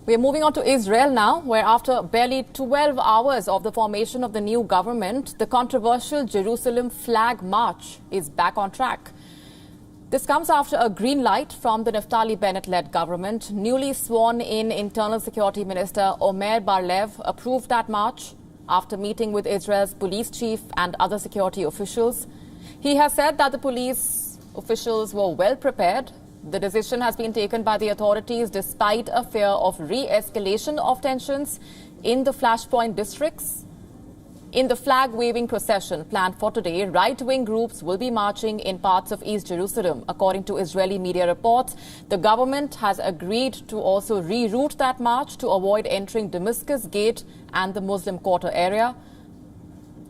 We are moving on to Israel now, where after barely 12 hours of the formation of the new government, the controversial Jerusalem flag march is back on track. This comes after a green light from the Naftali Bennett-led government. Newly sworn-in Internal Security Minister Omer Bar-Lev approved that march after meeting with Israel's police chief and other security officials. He has said that the police officials were well prepared. The decision has been taken by the authorities despite a fear of re-escalation of tensions in the flashpoint districts. In the flag-waving procession planned for today, right-wing groups will be marching in parts of East Jerusalem. According to Israeli media reports, the government has agreed to also reroute that march to avoid entering Damascus Gate and the Muslim Quarter area.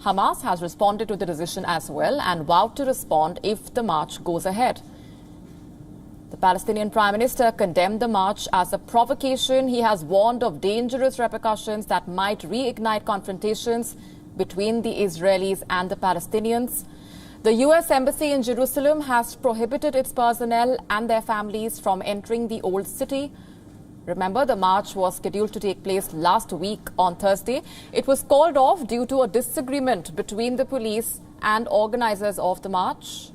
Hamas has responded to the decision as well and vowed to respond if the march goes ahead. The Palestinian Prime Minister condemned the march as a provocation. He has warned of dangerous repercussions that might reignite confrontations between the Israelis and the Palestinians. The U.S. Embassy in Jerusalem has prohibited its personnel and their families from entering the old city. Remember, the march was scheduled to take place last week on Thursday. It was called off due to a disagreement between the police and organizers of the march.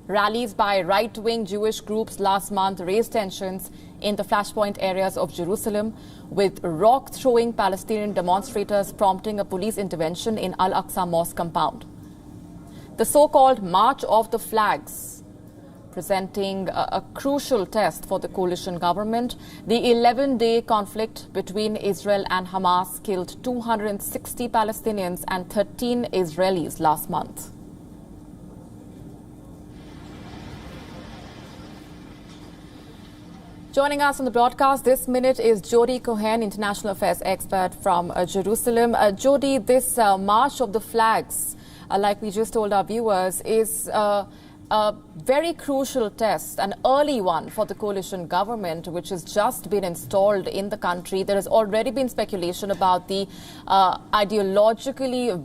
Rallies by right-wing Jewish groups last month raised tensions in the flashpoint areas of Jerusalem, with rock-throwing Palestinian demonstrators prompting a police intervention in Al-Aqsa Mosque compound. The so-called March of the Flags, presenting a crucial test for the coalition government. The 11-day conflict between Israel and Hamas killed 260 Palestinians and 13 Israelis last month. Joining us on the broadcast this minute is Jody Cohen, international affairs expert from Jerusalem. Jody, this March of the Flags, like we just told our viewers, is a very crucial test, an early one for the coalition government, which has just been installed in the country. There has already been speculation about the ideologically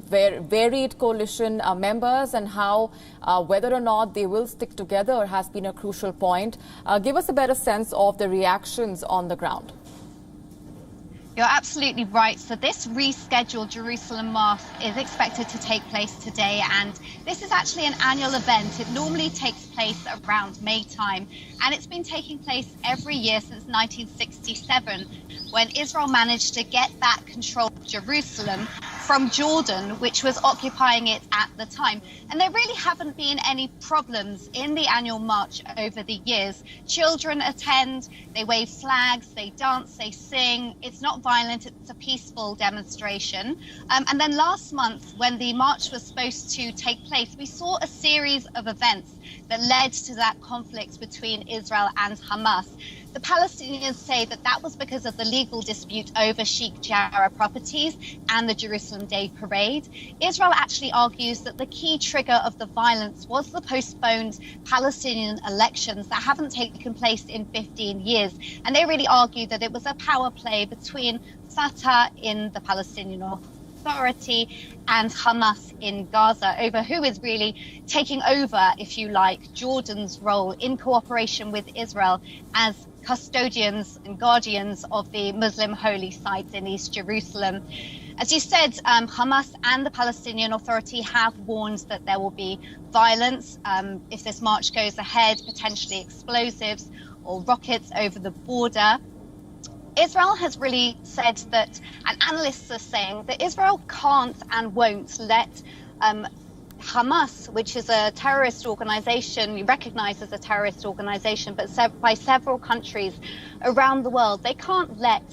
varied coalition members and how whether or not they will stick together has been a crucial point. Give us a better sense of the reactions on the ground. You're absolutely right. So this rescheduled Jerusalem March is expected to take place today, and this is actually an annual event. It normally takes place around May time, and it's been taking place every year since 1967, when Israel managed to get back control of Jerusalem from Jordan, which was occupying it at the time. And there really haven't been any problems in the annual march over the years. Children attend, they wave flags, they dance, they sing. It's not violent, it's a peaceful demonstration. And then last month, when the march was supposed to take place, we saw a series of events that led to that conflict between Israel and Hamas. The Palestinians say that that was because of the legal dispute over Sheikh Jarrah properties and the Jerusalem Day Parade. Israel actually argues that the key trigger of the violence was the postponed Palestinian elections that haven't taken place in 15 years. And they really argue that it was a power play between Fatah in the Palestinian Authority and Hamas in Gaza over who is really taking over, if you like, Jordan's role in cooperation with Israel as custodians and guardians of the Muslim holy sites in East Jerusalem. As you said, Hamas and the Palestinian Authority have warned that there will be violence if this march goes ahead, potentially explosives or rockets over the border. Israel has really said that, and analysts are saying that Israel can't and won't let Hamas, which is a terrorist organization, recognized as a terrorist organization, but by several countries around the world, they can't let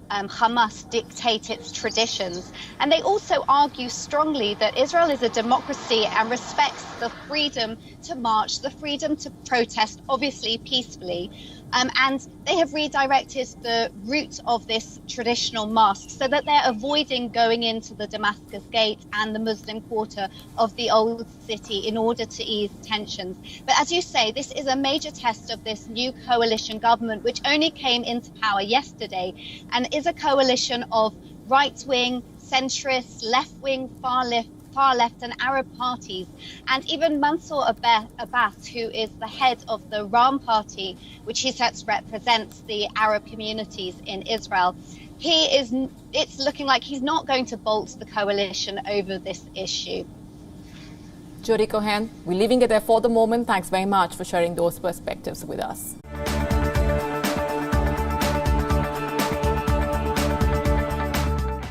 Hamas dictate its traditions. And they also argue strongly that Israel is a democracy and respects the freedom to march, the freedom to protest, obviously peacefully. And they have redirected the route of this traditional mosque so that they're avoiding going into the Damascus Gate and the Muslim quarter of the old city in order to ease tensions. But as you say, this is a major test of this new coalition government, which only came into power yesterday and is a coalition of right-wing, centrist, left-wing, far-left far left and Arab parties, and even Mansour Abbas, who is the head of the Ram party, which he says represents the Arab communities in Israel. It's looking like he's not going to bolt the coalition over this issue. Jody Cohen, we're leaving it there for the moment. Thanks very much for sharing those perspectives with us.